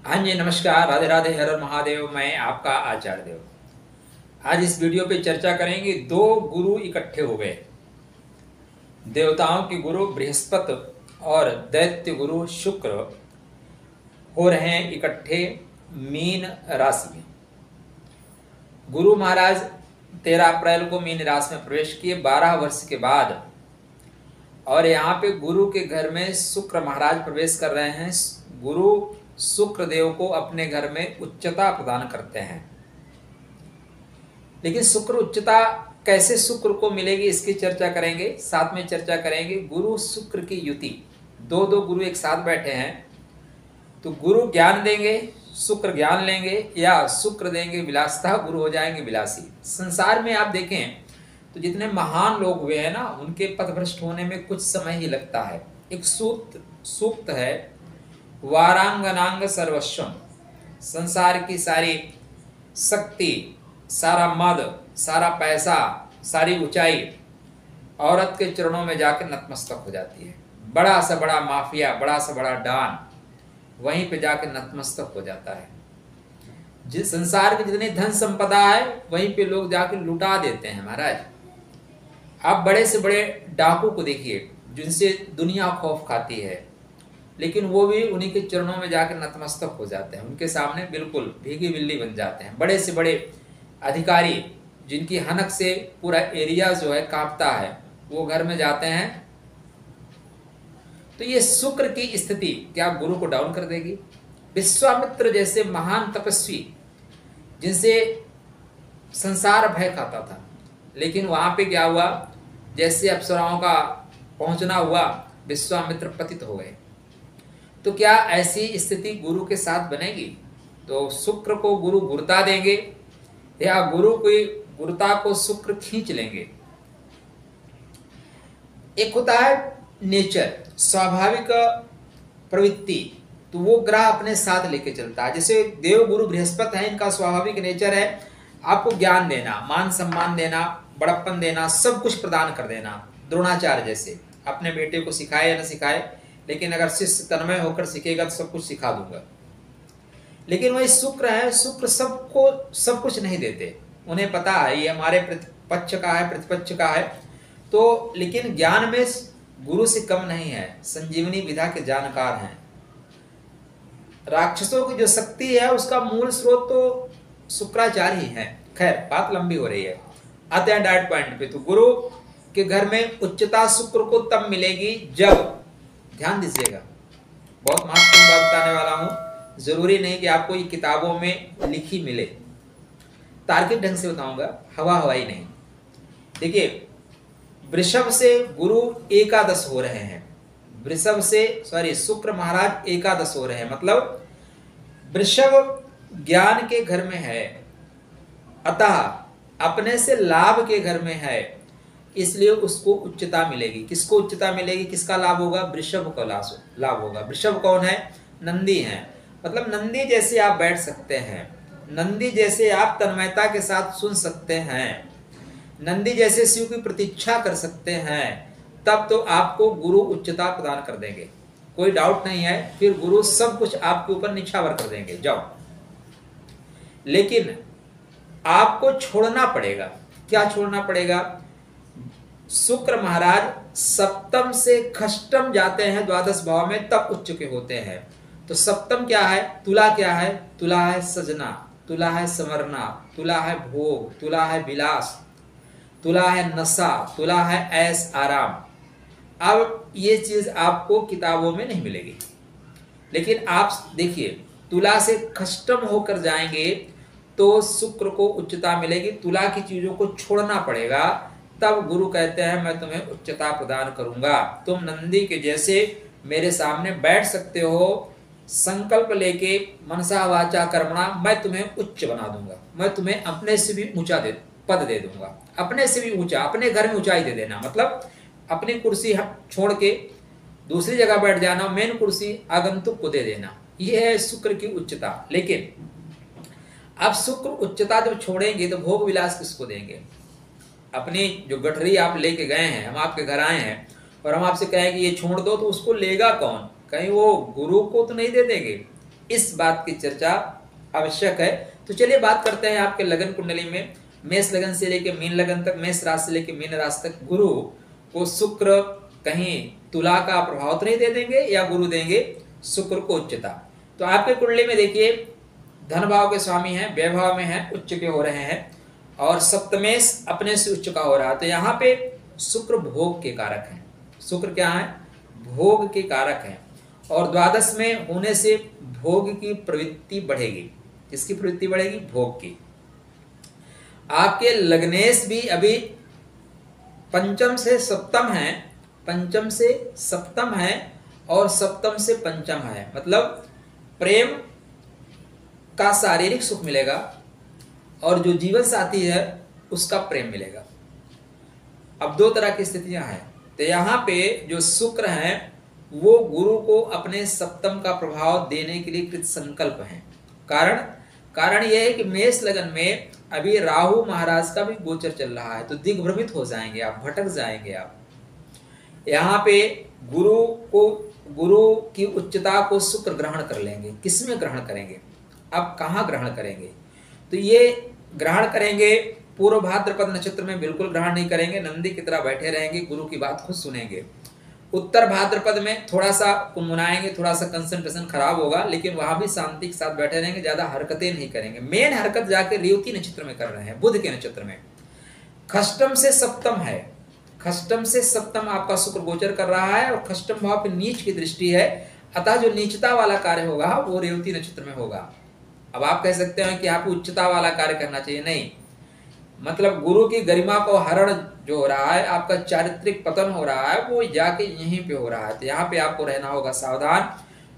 हाँ जी, नमस्कार, राधे राधे, हर हर महादेव। मैं आपका आचार्य देव। आज इस वीडियो पे चर्चा करेंगे, दो गुरु इकट्ठे हो गए। देवताओं के गुरु बृहस्पति और दैत्य गुरु शुक्र हो रहे हैं इकट्ठे मीन राशि में। गुरु महाराज 13 अप्रैल को मीन राशि में प्रवेश किए 12 वर्ष के बाद, और यहाँ पे गुरु के घर में शुक्र महाराज प्रवेश कर रहे हैं। गुरु शुक्र देव को अपने घर में उच्चता प्रदान करते हैं। लेकिन शुक्र उच्चता कैसे शुक्र को मिलेगी, इसकी चर्चा करेंगे। साथ में चर्चा करेंगे गुरु शुक्र की युति। दो दो गुरु एक साथ बैठे हैं तो गुरु ज्ञान देंगे, शुक्र ज्ञान लेंगे, या शुक्र देंगे विलासिता, गुरु हो जाएंगे विलासी। संसार में आप देखें तो जितने महान लोग हुए हैं ना, उनके पथभ्रष्ट होने में कुछ समय ही लगता है। एक सूक्त है, वारांगनांग सर्वस्वम। संसार की सारी शक्ति, सारा मद, सारा पैसा, सारी ऊंचाई औरत के चरणों में जाकर नतमस्तक हो जाती है। बड़ा सा बड़ा माफिया, बड़ा सा बड़ा डॉन वहीं पे जाकर नतमस्तक हो जाता है। जिस संसार की जितनी धन संपदा है वहीं पे लोग जाकर लुटा देते हैं महाराज। आप बड़े से बड़े डाकू को देखिए जिनसे दुनिया खौफ खाती है, लेकिन वो भी उन्हीं के चरणों में जाकर नतमस्तक हो जाते हैं। उनके सामने बिल्कुल भीगी बिल्ली बन जाते हैं। बड़े से बड़े अधिकारी जिनकी हनक से पूरा एरिया जो है कांपता है, वो घर में जाते हैं। तो ये शुक्र की स्थिति क्या गुरु को डाउन कर देगी? विश्वामित्र जैसे महान तपस्वी जिनसे संसार भय खाता था, लेकिन वहां पे क्या हुआ, जैसे अप्सराओं का पहुंचना हुआ, विश्वामित्र पतित हो गए। तो क्या ऐसी स्थिति गुरु के साथ बनेगी? तो शुक्र को गुरु गुरुता देंगे या गुरु की गुरुता को शुक्र खींच लेंगे? एक होता है नेचर, स्वाभाविक प्रवृत्ति, तो वो ग्रह अपने साथ लेके चलता है। जैसे देव गुरु बृहस्पति है, इनका स्वाभाविक नेचर है आपको ज्ञान देना, मान सम्मान देना, बड़प्पन देना, सब कुछ प्रदान कर देना। द्रोणाचार्य जैसे अपने बेटे को सिखाए या न सिखाए, लेकिन अगर शिष्य तन्मय होकर सीखेगा तो सब कुछ सिखा दूंगा। लेकिन वही शुक्र है, शुक्र सबको सब कुछ नहीं देते। उन्हें पता है ये हमारे पक्ष का है, प्रतिपक्ष का है, तो लेकिन ज्ञान में गुरु से कम नहीं है। संजीवनी विधा के जानकार हैं। राक्षसों की जो शक्ति है उसका मूल स्रोत तो शुक्राचार्य ही है। खैर, बात लंबी हो रही है। आते हैं डायरेक्ट पॉइंट पे। तो गुरु के घर में उच्चता शुक्र को तब मिलेगी जब, ध्यान दीजिएगा, बहुत महत्वपूर्ण बात बताने वाला हूं। जरूरी नहीं कि आपको ये किताबों में लिखी मिले, तार्किक ढंग से बताऊंगा, हवा हवाई नहीं। देखिए, वृषभ से गुरु एकादश हो रहे हैं। वृषभ से शुक्र महाराज एकादश हो रहे हैं, मतलब वृषभ ज्ञान के घर में है, अतः अपने से लाभ के घर में है, इसलिए उसको उच्चता मिलेगी। किसको उच्चता मिलेगी? किसका लाभ होगा? वृषभ का लाभ होगा। वृषभ कौन है? नंदी है। मतलब नंदी जैसे आप बैठ सकते हैं, नंदी जैसे आप तन्मयता के साथ सुन सकते हैं, नंदी जैसे शिव की प्रतीक्षा कर सकते हैं, तब तो आपको गुरु उच्चता प्रदान कर देंगे, कोई डाउट नहीं है। फिर गुरु सब कुछ आपके ऊपर निछावर कर देंगे, जाओ। लेकिन आपको छोड़ना पड़ेगा। क्या छोड़ना पड़ेगा? शुक्र महाराज सप्तम से खष्टम जाते हैं द्वादश भाव में, तब उच्च के होते हैं। तो सप्तम क्या है? तुला क्या है? तुला है सजना, तुला है संवरना, तुला है भोग, तुला है विलास, तुला है नशा, तुला है ऐश आराम। अब ये चीज आपको किताबों में नहीं मिलेगी। लेकिन आप देखिए, तुला से खष्टम होकर जाएंगे तो शुक्र को उच्चता मिलेगी। तुला की चीजों को छोड़ना पड़ेगा, तब गुरु कहते हैं मैं तुम्हें उच्चता प्रदान करूंगा। तुम नंदी के जैसे मेरे सामने बैठ सकते हो, संकल्प लेके मनसा वाचा कर्मणा, मैं तुम्हें उच्च बना दूंगा। मैं तुम्हें अपने से भी ऊंचा पद दे दूंगा, अपने से भी ऊंचा, अपने घर में ऊंचाई दे देना। मतलब अपनी कुर्सी छोड़ के दूसरी जगह बैठ जाना, मेन कुर्सी आगंतुक को दे देना, यह है शुक्र की उच्चता। लेकिन अब शुक्र उच्चता जब छोड़ेंगे तो भोग विलास किसको देंगे? अपनी जो गठरी आप लेके गए हैं, हम आपके घर आए हैं और हम आपसे कहें कि ये छोड़ दो, तो उसको लेगा कौन? कहीं वो गुरु को तो नहीं दे देंगे, इस बात की चर्चा आवश्यक है। तो चलिए बात करते हैं आपके लगन कुंडली में। मेष लगन से लेकर मीन लगन तक, मेष राशि से लेकर मीन राशि तक गुरु को शुक्र कहीं तुला का प्रभाव तो नहीं दे देंगे, या गुरु देंगे शुक्र को उच्चता। तो आपके कुंडली में देखिए धन भाव के स्वामी हैं, व्यय भाव में हैं, उच्च के हो रहे हैं, और सप्तमेश अपने से उच्च का हो रहा है। तो यहाँ पे शुक्र भोग के कारक हैं। शुक्र क्या है? भोग के कारक हैं। और द्वादश में होने से भोग की प्रवृत्ति बढ़ेगी। किसकी प्रवृत्ति बढ़ेगी? भोग की। आपके लग्नेश भी अभी पंचम से सप्तम है, पंचम से सप्तम है, और सप्तम से पंचम है। मतलब प्रेम का शारीरिक सुख मिलेगा, और जो जीवन साथी है उसका प्रेम मिलेगा। अब दो तरह की स्थितियां हैं। तो यहाँ पे जो शुक्र है वो गुरु को अपने सप्तम का प्रभाव देने के लिए कृत संकल्प है। कारण यह है कि मेष लगन में अभी राहु महाराज का भी गोचर चल रहा है, तो दिग्भ्रमित हो जाएंगे आप, भटक जाएंगे आप। यहाँ पे गुरु की उच्चता को शुक्र ग्रहण कर लेंगे। किसमें ग्रहण करेंगे? अब कहाँ ग्रहण करेंगे? तो ये ग्रहण करेंगे पूर्व भाद्रपद नक्षत्र में, बिल्कुल ग्रहण नहीं करेंगे, नंदी की तरह बैठे रहेंगे, गुरु की बात खुद सुनेंगे। उत्तर भाद्रपद में थोड़ा सा कुनमुनाएंगे, थोड़ा सा कंसंट्रेशन खराब होगा, लेकिन वहां भी शांति के साथ बैठे रहेंगे, ज्यादा हरकतें नहीं करेंगे। मेन हरकत जाके रेवती नक्षत्र में कर रहे हैं, बुध के नक्षत्र में। खष्टम से सप्तम है, खष्टम से सप्तम आपका शुक्र गोचर कर रहा है, और खष्टम भाव पे नीच की दृष्टि है, अतः जो नीचता वाला कार्य होगा वो रेवती नक्षत्र में होगा। अब आप कह सकते हैं कि आपको उच्चता वाला कार्य करना चाहिए, नहीं। मतलब गुरु की गरिमा को हरण जो हो रहा है, आपका चारित्रिक पतन हो रहा है, वो जाके यहीं पे हो रहा है। तो यहाँ पे आपको रहना होगा सावधान।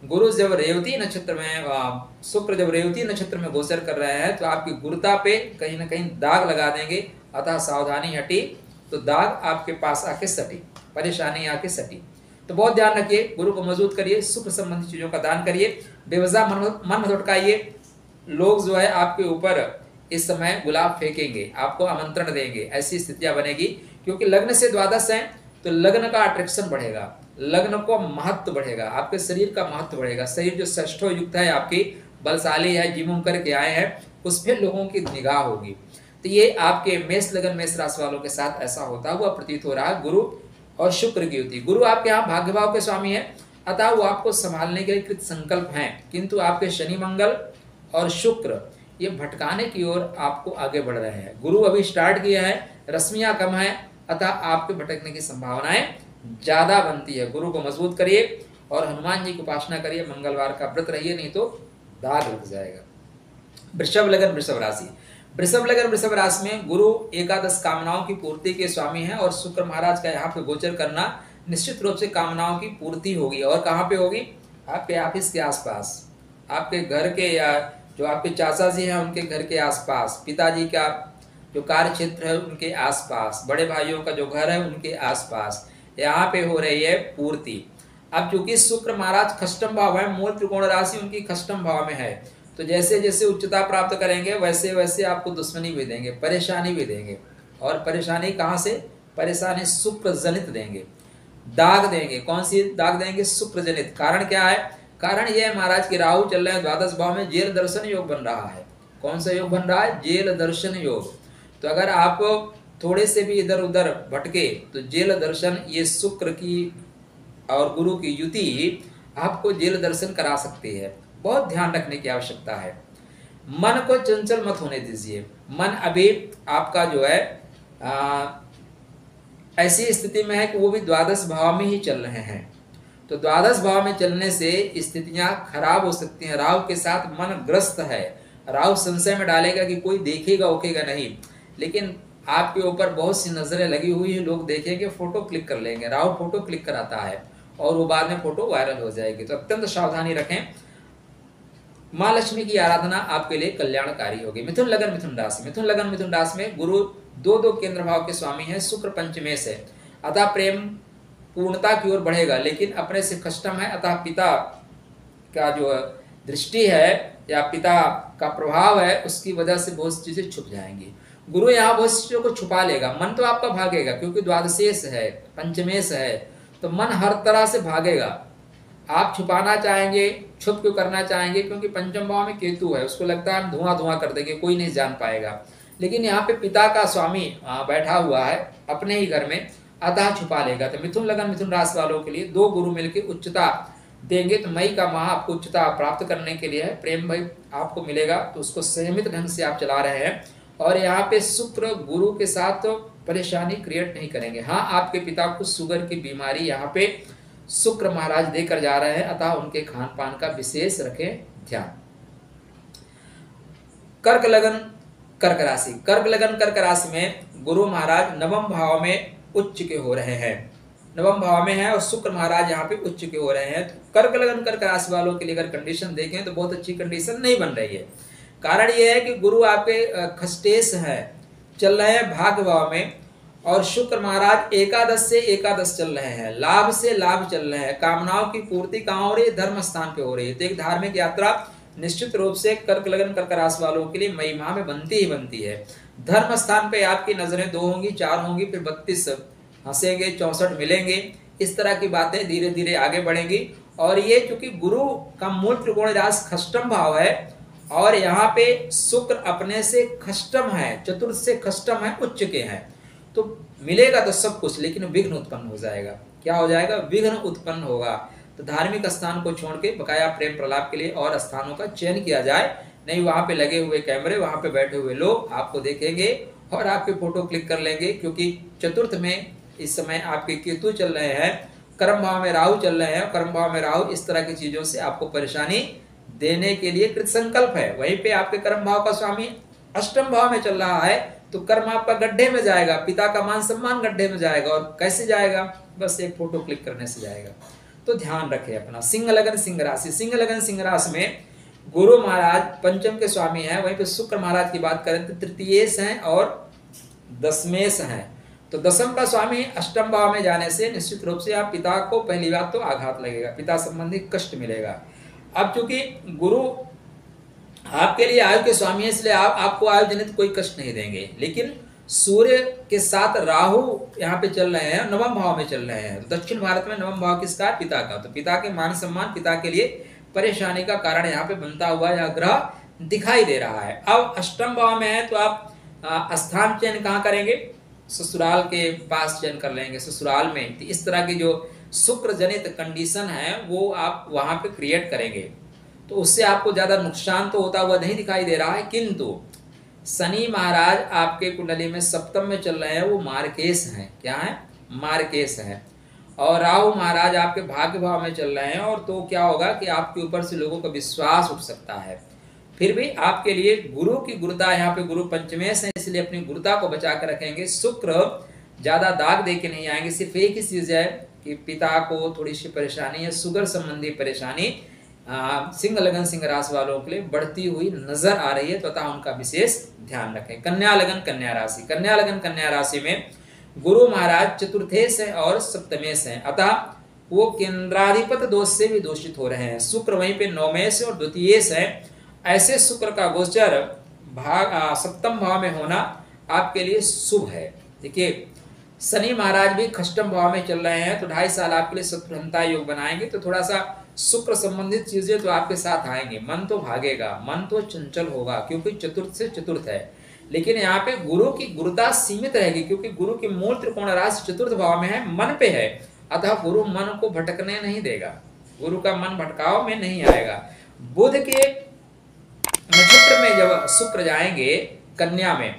गुरु जब रेवती नक्षत्र में, शुक्र जब रेवती नक्षत्र में गोचर कर रहे हैं, तो आपकी गुरुता पे कहीं ना कहीं दाग लगा देंगे, अतः सावधानी हटी तो दाग आपके पास आके सटी, परेशानी आके सटी। तो बहुत ध्यान रखिए, गुरु को मजबूत करिए, शुक्र संबंधी चीजों का दान करिए, बेवजह मन मत उठकाइए। लोग जो है आपके ऊपर इस समय गुलाब फेंकेंगे, आपको आमंत्रण देंगे, ऐसी स्थितियां बनेगी। क्योंकि लग्न से द्वादश है, तो लग्न का अट्रैक्शन बढ़ेगा, लग्न को महत्व बढ़ेगा, आपके शरीर का महत्व बढ़ेगा। शरीर जो षष्ठो युक्त है, आपकी बलशाली है, जिम उम करके आए हैं, उस पर लोगों की निगाह होगी। तो ये आपके मेष लगन मेष राशि वालों के साथ ऐसा होता हुआ प्रतीत हो रहा है। गुरु और शुक्र की युति। गुरु आपके यहाँ भाग्य भाव के स्वामी है, अतः वो आपको संभालने के लिए कृत संकल्प हैं। किंतु आपके शनि मंगल और शुक्र ये भटकाने की ओर आपको आगे बढ़ रहे हैं। गुरु अभी स्टार्ट किया है, रश्मियां कम है, अतः आपके भटकने की संभावनाएं ज्यादा बनती है। गुरु को मजबूत करिए और हनुमान जी की उपासना करिए, मंगलवार का व्रत रहिए, नहीं तो दाग लग जाएगा। वृषभ लगन वृषभ राशि। वृषभ लगन वृषभ राशि में गुरु एकादश कामनाओं की पूर्ति के स्वामी है, और शुक्र महाराज का यहाँ पे गोचर करना निश्चित रूप से कामनाओं की पूर्ति होगी। और कहाँ पे होगी? आपके ऑफिस के आसपास, आपके घर के, या जो आपके चाचा जी हैं उनके घर के आसपास, पिताजी का जो कार्य क्षेत्र है उनके आसपास, बड़े भाइयों का जो घर है उनके आसपास, यहाँ पे हो रही है पूर्ति। अब चूंकि शुक्र महाराज खष्टम भाव है, मूल त्रिकोण राशि उनकी खष्टम भाव में है, तो जैसे जैसे उच्चता प्राप्त करेंगे वैसे वैसे आपको दुश्मनी भी देंगे, परेशानी भी देंगे। और परेशानी कहाँ से? परेशानी शुक्र जनित देंगे, दाग देंगे। कौन सी दाग देंगे? शुक्र जनित। कारण क्या है? कारण यह है महाराज की राहु चल रहे हैं द्वादश भाव में, जेल दर्शन योग बन रहा है। कौन सा योग बन रहा है? जेल दर्शन योग। तो अगर आप थोड़े से भी इधर उधर भटके तो जेल दर्शन, ये शुक्र की और गुरु की युति आपको जेल दर्शन करा सकती है। बहुत ध्यान रखने की आवश्यकता है। मन को चंचल मत होने दीजिए। मन अभी आपका जो है ऐसी स्थिति में है कि वो भी द्वादश भाव में ही चल रहे हैं। तो द्वादश भाव में चलने से स्थितियां खराब हो सकती हैं। राहु के साथ मन ग्रस्त है, राहु संशय में डालेगा कि कोई देखेगा ओकेगा नहीं, लेकिन आपके ऊपर बहुत सी नजरें लगी हुई है, लोग देखेंगे, फोटो क्लिक कर लेंगे। राहु फोटो क्लिक कराता है और वो बाद में फोटो वायरल हो जाएगी। तो अत्यंत सावधानी रखें। माँ लक्ष्मी की आराधना आपके लिए कल्याणकारी होगी। मिथुन लगन मिथुन राशि। मिथुन लगन मिथुन राशि में गुरु दो केंद्र भाव के स्वामी है, शुक्र पंचमेश है, अतः प्रेम पूर्णता की ओर बढ़ेगा, लेकिन अपने से कष्टम है, अतः पिता का जो दृष्टि है या पिता का प्रभाव है उसकी वजह से बहुत सी चीजें छुप जाएंगी। गुरु यहाँ बहुत सी चीजों को छुपा लेगा। मन तो आपका भागेगा क्योंकि द्वादशेश है, पंचमेश है, तो मन हर तरह से भागेगा। आप छुपाना चाहेंगे छुप क्यों करना चाहेंगे? क्योंकि पंचम भाव में केतु है, उसको लगता है हम धुआं धुआं कर देंगे, कोई नहीं जान पाएगा। लेकिन यहाँ पे पिता का स्वामी बैठा हुआ है अपने ही घर में, अतः छुपा लेगा। तो मिथुन लगन मिथुन राशि वालों के लिए दो गुरु मिलकर उच्चता देंगे तो मई का माह आपको उच्चता प्राप्त करने के लिए है। प्रेम भाई आपको मिलेगा तो उसको संयमित ढंग से आप चला रहे हैं। और यहाँ पे शुक्र गुरु के साथ तो परेशानी क्रिएट नहीं करेंगे। हाँ, आपके पिता को शुगर की बीमारी यहाँ पे शुक्र महाराज देकर जा रहे हैं, अतः उनके खान पान का विशेष रखें ध्यान। कर्क लगन कर्क राशि, कर्क लगन कर्क राशि में गुरु महाराज नवम भाव में उच्च के हो रहे हैं, नवम भाव में है और शुक्र महाराज यहाँ पे उच्च के हो रहे हैं। तो कर्क लगन कर्क राशि वालों के लिए अगर कंडीशन देखें तो बहुत अच्छी कंडीशन नहीं बन रही है। कारण यह है कि गुरु आपके खस्टेश है, चल रहे हैं भाग्य भाव में, और शुक्र महाराज एकादश से एकादश चल रहे हैं, लाभ से लाभ चल रहे हैं, कामनाओं की पूर्ति कहाँ हो रही है? धर्म स्थान पे हो रही है। तो एक धार्मिक यात्रा निश्चित रूप से कर्क लगन कर्क राशि वालों के लिए मई माह में बनती ही बनती है। धर्म स्थान पे आपकी नजरें 2 होंगी, 4 होंगी, फिर 32 हंसेंगे, 64 मिलेंगे। इस तरह की बातें धीरे धीरे आगे बढ़ेंगी। और ये चूंकि गुरु का मूल त्रिकोण राशि खष्टम भाव है और यहाँ पे शुक्र अपने से खष्टम है, चतुर्थ से खष्टम है, उच्च के हैं, तो मिलेगा तो सब कुछ, लेकिन विघ्न उत्पन्न हो जाएगा। क्या हो जाएगा? विघ्न उत्पन्न होगा। तो धार्मिक स्थान को छोड़ के बकाया प्रेम प्रलाप के लिए और स्थानों का चयन किया जाए, नहीं वहां पे लगे हुए कैमरे, वहां पे बैठे हुए लोग आपको देखेंगे और आपके फोटो क्लिक कर लेंगे। क्योंकि चतुर्थ में इस समय आपके केतु चल रहे हैं, कर्म भाव में राहु चल रहे हैं, कर्म भाव में राहु इस तरह की चीजों से आपको परेशानी देने के लिए कृत संकल्प है। वहीं पे आपके कर्म भाव का स्वामी अष्टम भाव में चल रहा है, तो कर्म आपका गड्ढे में जाएगा, पिता का मान सम्मान गड्ढे में जाएगा। और कैसे जाएगा? बस एक फोटो क्लिक करने से जाएगा। तो ध्यान रखें अपना। सिंह लगन सिंह राशि, सिंह लगन सिंह राशि में गुरु महाराज पंचम के स्वामी हैं, वहीं पे शुक्र महाराज की बात करें तो तृतीयेश हैं और दशमेश हैं। तो दशम का स्वामी अष्टम भाव में जाने से निश्चित रूप से आप पिता को पहली बात तो आघात लगेगा, पिता संबंधी कष्ट मिलेगा। अब चूंकि गुरु आपके लिए आयु के स्वामी है, इसलिए आपको आयु जनित कोई कष्ट नहीं देंगे। लेकिन सूर्य के साथ राहु यहाँ पे चल रहे हैं, नवम भाव में चल रहे हैं। तो दक्षिण भारत में नवम भाव किसका है? पिता का। तो पिता के मान सम्मान, पिता के लिए परेशानी का कारण यहाँ पे बनता हुआ यह ग्रह दिखाई दे रहा है। अब अष्टम भाव में है तो आप स्थान चयन कहाँ करेंगे? ससुराल के पास चयन कर लेंगे, ससुराल में। तो इस तरह की जो शुक्र जनित कंडीशन है वो आप वहां पे क्रिएट करेंगे, तो उससे आपको ज्यादा नुकसान तो होता हुआ नहीं दिखाई दे रहा है। किंतु शनि महाराज आपके कुंडली में सप्तम में चल रहे हैं, वो मार्केश हैं। क्या है? मार्केश हैं। और राहु महाराज आपके भाग्य भाव में चल रहे हैं, और तो क्या होगा कि आपके ऊपर से लोगों का विश्वास उठ सकता है। फिर भी आपके लिए गुरु की गुरुता, यहाँ पे गुरु पंचमेश है, इसलिए अपनी गुरुता को बचा कर रखेंगे। शुक्र ज्यादा दाग दे के नहीं आएंगे। सिर्फ एक ही चीज है कि पिता को थोड़ी सी परेशानी है, शुगर संबंधी परेशानी सिंह लगन सिंह राशि वालों के लिए बढ़ती हुई नजर आ रही है, तो अतः उनका विशेष ध्यान रखें। कन्या लगन कन्या राशि, कन्या लगन कन्या राशि में गुरु महाराज चतुर्थेश है और सप्तमेश है, अतः वो केंद्राधिपत दोष से भी दूषित हो रहे हैं। शुक्र वहीं पे नवमेश और द्वितीयेश है। ऐसे शुक्र का गोचर सप्तम भाव में होना आपके लिए शुभ है। देखिए शनि महाराज भी खष्टम भाव में चल रहे हैं, तो 2.5 साल आपके लिए शत्रुघ्नता योग बनाएंगे। तो थोड़ा सा शुक्र संबंधित चीजें तो आपके साथ आएंगी, मन तो भागेगा, मन तो चंचल होगा, क्योंकि चतुर्थ से चतुर्थ है। लेकिन यहाँ पे गुरु की गुरुता सीमित रहेगी, क्योंकि गुरु की मूल त्रिकोण राशि चतुर्थ भाव में है, मन पे है, अतः गुरु मन को भटकने नहीं देगा, गुरु का मन भटकाव में नहीं आएगा। बुध के नक्षत्र में जब शुक्र जाएंगे कन्या में,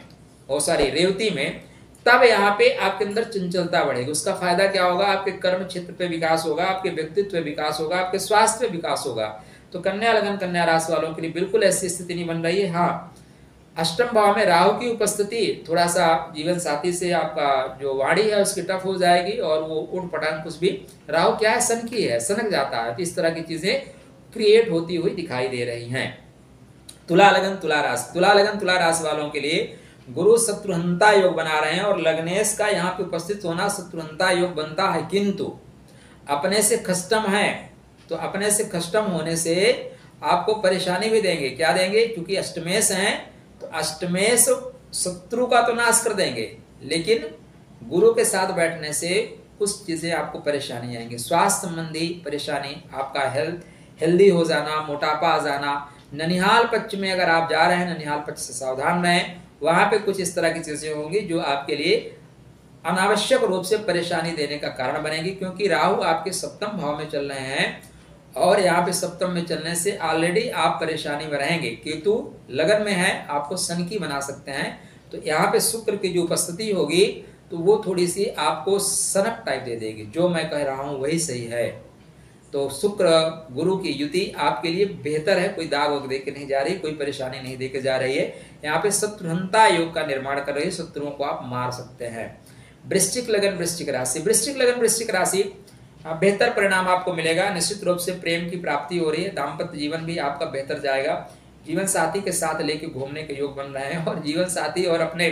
रेवती में, तब यहाँ पे आपके अंदर चंचलता बढ़ेगी। उसका फायदा क्या होगा? आपके कर्म क्षेत्र पे विकास होगा, आपके व्यक्तित्व पे विकास होगा, आपके स्वास्थ्य पे विकास होगा। तो कन्या लगन कन्या राशि वालों के लिए बिल्कुल ऐसी स्थिति नहीं बन रही है। हाँ, अष्टम भाव में राहु की उपस्थिति थोड़ा सा जीवन साथी से आपका जो वाणी है उसकी टफ हो जाएगी, और वो उठ पटांग कुछ भी, राहु क्या है? सन की है, सनक जाता है। तो इस तरह की चीजें क्रिएट होती हुई दिखाई दे रही हैं। तुला लगन तुला राशि, तुला लगन तुला राशि वालों के लिए गुरु शत्रुघ्नता योग बना रहे हैं, और लग्नेश का यहाँ पे उपस्थित होना शत्रुघ्नता योग बनता है, किंतु अपने से खष्टम है। तो अपने से खष्टम होने से आपको परेशानी भी देंगे। क्या देंगे? क्योंकि अष्टमेश हैं, तो अष्टमेश शत्रु का तो नाश कर देंगे, लेकिन गुरु के साथ बैठने से कुछ चीजें आपको परेशानी आएंगी। स्वास्थ्य संबंधी परेशानी, आपका हेल्थ हेल्दी हो जाना, मोटापा आ जाना। ननिहाल पक्ष में अगर आप जा रहे हैं, ननिहाल पक्ष से सावधान रहें, वहां पे कुछ इस तरह की चीजें होंगी जो आपके लिए अनावश्यक रूप से परेशानी देने का कारण बनेगी, क्योंकि राहु आपके सप्तम भाव में चल रहे हैं और यहाँ पे सप्तम में चलने से ऑलरेडी आप परेशानी में रहेंगे। केतु लगन में है, आपको सनकी बना सकते हैं, तो यहाँ पे शुक्र की जो उपस्थिति होगी तो वो थोड़ी सी आपको सनक टाइप दे देगी। जो मैं कह रहा हूँ वही सही है। तो शुक्र गुरु की युति आपके लिए बेहतर है, कोई दाग वोग दे के नहीं जा रही, कोई परेशानी नहीं दे के जा रही है। यहाँ पे शत्रुहंता योग का निर्माण कर रही है, शत्रुओं को आप मार सकते हैं। वृश्चिक लगन वृश्चिक राशि, वृश्चिक लगन वृश्चिक राशि बेहतर परिणाम आपको मिलेगा। निश्चित रूप से प्रेम की प्राप्ति हो रही है, दाम्पत्य जीवन भी आपका बेहतर जाएगा। जीवन साथी के साथ लेके घूमने के योग बन रहे हैं और जीवन साथी और अपने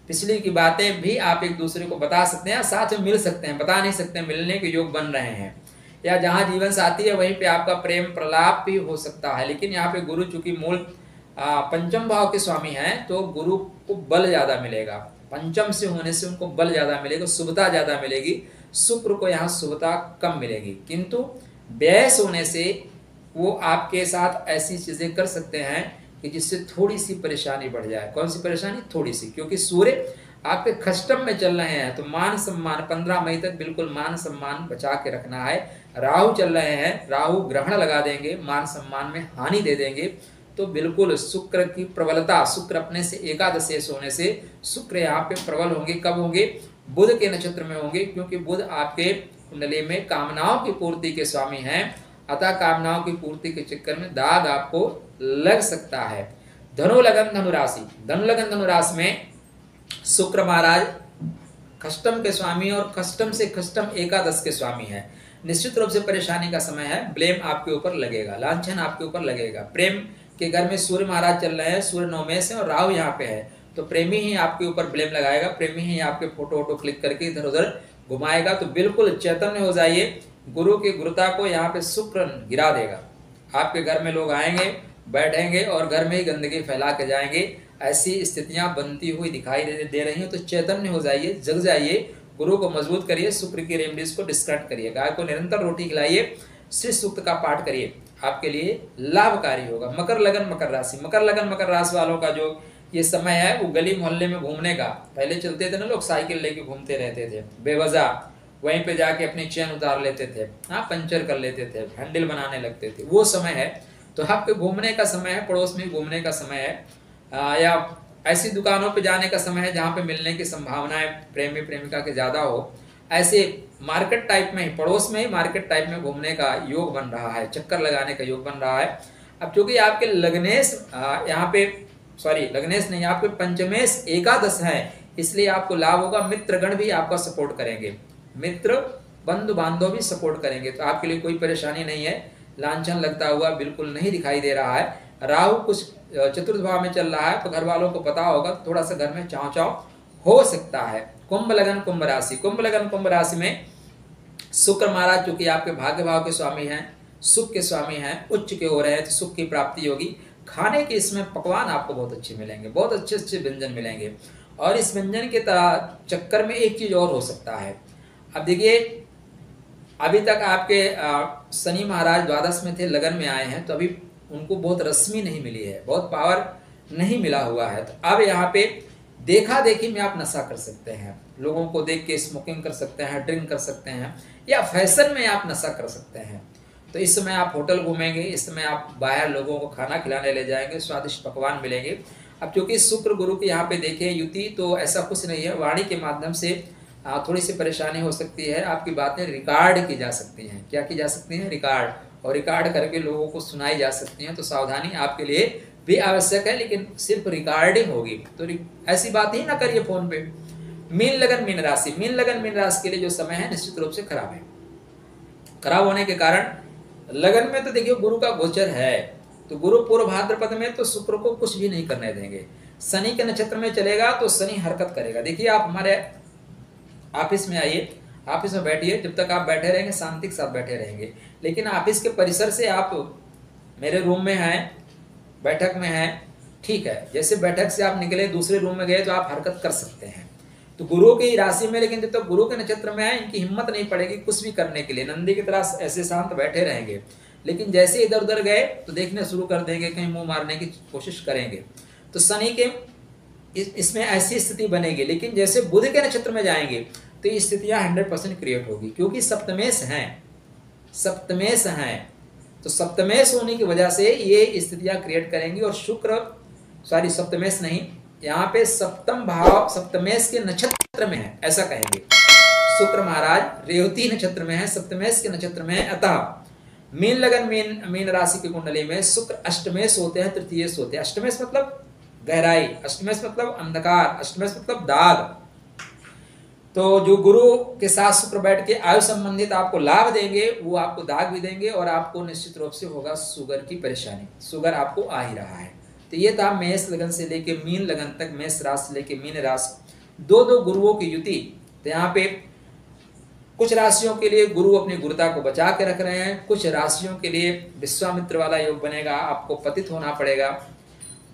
पिछली की बातें भी आप एक दूसरे को बता सकते हैं, साथ में मिल सकते हैं, बता नहीं सकते, मिलने के योग बन रहे हैं। या जहाँ जीवन साथी है वहीं पे आपका प्रेम प्रलाप भी हो सकता है। लेकिन यहाँ पे गुरु चूंकि मूल पंचम भाव के स्वामी हैं, तो गुरु को बल ज्यादा मिलेगा। पंचम से होने से उनको बल ज्यादा मिलेगा, शुभता ज्यादा मिलेगी। शुक्र को यहाँ शुभता कम मिलेगी, किंतु व्यय होने से वो आपके साथ ऐसी चीजें कर सकते हैं कि जिससे थोड़ी सी परेशानी बढ़ जाए। कौन सी परेशानी? थोड़ी सी, क्योंकि सूर्य आपके खष्टम में चल रहे हैं, तो मान सम्मान 15 मई तक बिल्कुल मान सम्मान बचा के रखना है। राहु चल रहे हैं, राहु ग्रहण लगा देंगे, मान सम्मान में हानि दे देंगे। तो बिल्कुल शुक्र की प्रबलता, शुक्र अपने से एकादश होने से शुक्र यहाँ पे प्रबल होंगे। कब होंगे? बुध के नक्षत्र में होंगे, क्योंकि बुध आपके कुंडली में कामनाओं की पूर्ति के स्वामी हैं। अतः कामनाओं की पूर्ति के चक्कर में दाग आपको लग सकता है। धनु लगन धनु राशि, धनु लगन धनु राशि में शुक्र महाराज खष्टम के स्वामी और खष्टम से खष्टम एकादश के स्वामी है। निश्चित रूप से परेशानी का समय है, ब्लेम आपके ऊपर लगेगा, लांछन आपके ऊपर लगेगा। प्रेम के घर में सूर्य महाराज चल रहे हैं, सूर्य 9 में से और राहु यहाँ पे है, तो प्रेमी ही आपके ऊपर ब्लेम लगाएगा, प्रेमी ही आपके फोटो वोटो क्लिक करके इधर उधर घुमाएगा। तो बिल्कुल चैतन्य हो जाइए, गुरु की गुरुता को यहाँ पे शुक्र गिरा देगा। आपके घर में लोग आएंगे, बैठेंगे और घर में ही गंदगी फैला के जाएंगे। ऐसी स्थितियां बनती हुई दिखाई दे रही हैं, तो चैतन्य हो जाइए, जग जाइए, गुरु को मजबूत करिए, शुक्र की रेमडीज को डिस्कार्ड करिए, गाय को निरंतर रोटी खिलाइए, श्री सूक्त का पाठ करिए, आपके लिए लाभकारी होगा। मकर लगन मकर राशि, मकर लगन मकर राशि वालों का जो ये समय है वो गली मोहल्ले में घूमने का। पहले चलते थे ना लोग, साइकिल लेके घूमते रहते थे बेवजह, वहीं पे जाके अपनी चेन उतार लेते थे, हाँ पंचर कर लेते थे, हैंडल बनाने लगते थे, वो समय है। तो आपके घूमने का समय है, पड़ोस में घूमने का समय है, या ऐसी दुकानों पे जाने का समय है जहाँ पे मिलने की संभावनाएं प्रेमी प्रेमिका के ज्यादा हो। ऐसे मार्केट टाइप में ही, पड़ोस में ही मार्केट टाइप में घूमने का योग बन रहा है, चक्कर लगाने का योग बन रहा है। अब चूंकि आपके लग्नेश यहाँ पे, सॉरी लग्नेश नहीं, आपके पंचमेश एकादश है, इसलिए आपको लाभ होगा। मित्रगण भी आपका सपोर्ट करेंगे, मित्र बंधु बांधव भी सपोर्ट करेंगे, तो आपके लिए कोई परेशानी नहीं है। लांछन लगता हुआ बिल्कुल नहीं दिखाई दे रहा है। राहु कुछ चतुर्थ भाव में चल रहा है, तो घर वालों को पता होगा, थोड़ा सा घर में चाव चाव हो सकता है। कुंभ लगन कुंभ राशि, कुंभ लगन कुंभ राशि में शुक्र महाराज चूंकि आपके भाग्य भाव के स्वामी हैं, सुख के स्वामी हैं, उच्च के हो रहे हैं, तो सुख की प्राप्ति होगी। खाने के इसमें पकवान आपको बहुत अच्छे मिलेंगे, बहुत अच्छे अच्छे व्यंजन मिलेंगे। और इस व्यंजन के चक्कर में एक चीज और हो सकता है। अब देखिए, अभी तक आपके शनि महाराज द्वादश में थे, लगन में आए हैं, तो अभी उनको बहुत रश्मि नहीं मिली है, बहुत पावर नहीं मिला हुआ है। तो अब यहाँ पे देखा देखी में आप नशा कर सकते हैं, लोगों को देख के स्मोकिंग कर सकते हैं, ड्रिंक कर सकते हैं, या फैशन में आप नशा कर सकते हैं। तो इस समय आप होटल घूमेंगे, इस समय आप बाहर लोगों को खाना खिलाने ले जाएंगे, स्वादिष्ट पकवान मिलेंगे। अब क्योंकि शुक्र गुरु की यहाँ पे देखें युति, तो ऐसा कुछ नहीं है। वाणी के माध्यम से थोड़ी सी परेशानी हो सकती है, आपकी बातें रिकॉर्ड की जा सकती हैं। क्या की जा सकती हैं? रिकॉर्ड, और रिकॉर्ड करके लोगों को सुनाई जा सकती हैं। तो सावधानी आपके लिए भी आवश्यक है, लेकिन सिर्फ रिकॉर्डिंग होगी, तो ऐसी बात ही ना करिए फोन पे। मीन लगन मीन राशि, मीन लगन मीन राशि के लिए जो समय है निश्चित रूप से खराब है। खराब होने के कारण लगन में तो देखिए गुरु का गोचर है, तो गुरु पूर्व भाद्रपद में, तो शुक्र को कुछ भी नहीं करने देंगे। शनि के नक्षत्र में चलेगा तो शनि हरकत करेगा। देखिए, आप हमारे ऑफिस में आइए, ऑफिस में बैठिए, जब तक आप बैठे रहेंगे शांति के साथ बैठे रहेंगे। लेकिन ऑफिस के परिसर से आप मेरे रूम में हैं, बैठक में हैं, ठीक है, जैसे बैठक से आप निकले दूसरे रूम में गए तो आप हरकत कर सकते हैं। तो गुरु की राशि में, लेकिन जब तक गुरु के नक्षत्र में है, इनकी हिम्मत नहीं पड़ेगी कुछ भी करने के लिए, नंदी की तरह ऐसे शांत बैठे रहेंगे। लेकिन जैसे इधर उधर गए तो देखने शुरू कर देंगे, कहीं मुंह मारने की कोशिश करेंगे। तो शनि के इसमें ऐसी स्थिति बनेगी। लेकिन जैसे बुध के नक्षत्र में जाएंगे तो ये स्थितियां 100% क्रिएट होगी, क्योंकि सप्तमेश हैं, सप्तमेश हैं। तो सप्तमेश होने की वजह से ये स्थितियां क्रिएट करेंगी। और शुक्र, सॉरी सप्तमेश नहीं, यहाँ पे सप्तम भाव सप्तमेश के नक्षत्र में है, ऐसा कहेंगे। शुक्र महाराज रेवती नक्षत्र में है, सप्तमेश के नक्षत्र में है। अतः मीन लगन, मीन राशि की कुंडली में शुक्र अष्टमेश होते हैं, तृतीयेश होते हैं। अष्टमेश मतलब गहराई, अष्टमेश मतलब अंधकार, अष्टमेश मतलब दाग। तो जो गुरु के साथ शुक्र बैठ के आयु संबंधित आपको लाभ देंगे, वो आपको दाग भी देंगे और आपको निश्चित रूप से होगा शुगर की परेशानी। शुगर आपको आ ही रहा है। तो ये था मेष लगन से लेके मीन लगन तक, मेष राशि से लेके मीन राशि, दो गुरुओं की युति। तो यहाँ पे कुछ राशियों के लिए गुरु अपनी गुरुता को बचा के रख रहे हैं, कुछ राशियों के लिए विश्वामित्र वाला योग बनेगा, आपको पतित होना पड़ेगा।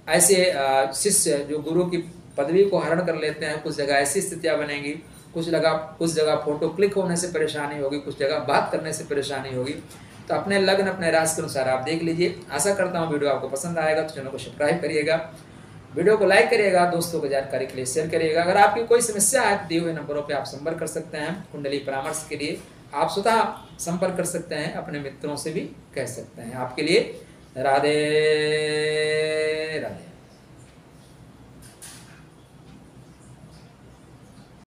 ऐसे शिष्य जो गुरु की पदवी को हरण कर लेते हैं, कुछ जगह ऐसी स्थितियां बनेंगी, कुछ जगह फोटो क्लिक होने से परेशानी होगी, कुछ जगह बात करने से परेशानी होगी। तो अपने लग्न अपने राशि के अनुसार आप देख लीजिए। आशा करता हूँ वीडियो आपको पसंद आएगा, तो चैनल को सब्सक्राइब करिएगा, वीडियो को लाइक करिएगा, दोस्तों को जानकारी के लिए शेयर करिएगा। अगर आपकी कोई समस्या है, दिए हुए नंबरों पर आप संपर्क कर सकते हैं। कुंडली परामर्श के लिए आप स्वतः संपर्क कर सकते हैं, अपने मित्रों से भी कह सकते हैं। आपके लिए राधे राधे।